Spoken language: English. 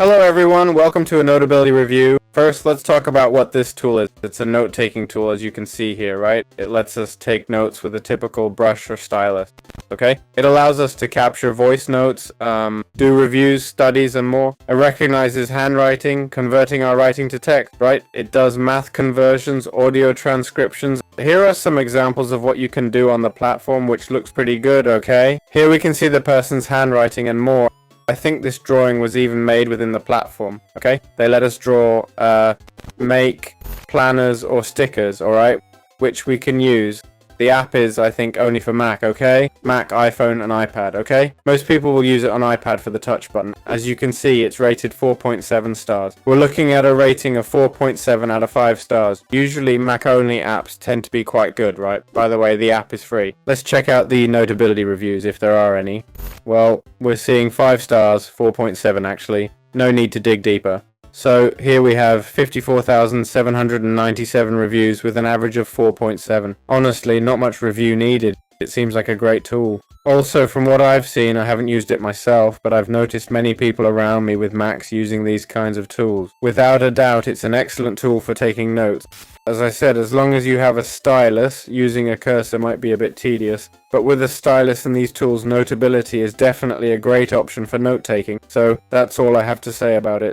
Hello everyone, welcome to a Notability review. First, let's talk about what this tool is. It's a note-taking tool, as you can see here, right? It lets us take notes with a typical brush or stylus, okay? It allows us to capture voice notes, do reviews, studies, and more. It recognizes handwriting, converting our writing to text, right? It does math conversions, audio transcriptions. Here are some examples of what you can do on the platform, which looks pretty good, okay? Here we can see the person's handwriting and more. I think this drawing was even made within the platform, okay? They let us draw, make planners or stickers, alright? Which we can use. The app is, I think, only for Mac, okay? Mac, iPhone, and iPad, okay? Most people will use it on iPad for the touch button. As you can see, it's rated 4.7 stars. We're looking at a rating of 4.7 out of 5 stars. Usually, Mac-only apps tend to be quite good, right? By the way, the app is free. Let's check out the Notability reviews, if there are any. Well, we're seeing 5 stars, 4.7 actually. No need to dig deeper. So here we have 54,797 reviews with an average of 4.7. Honestly, not much review needed. It seems like a great tool. Also, from what I've seen, I haven't used it myself, but I've noticed many people around me with Macs using these kinds of tools. Without a doubt, it's an excellent tool for taking notes. As I said, as long as you have a stylus, using a cursor might be a bit tedious, but with a stylus and these tools, Notability is definitely a great option for note-taking. So that's all I have to say about it.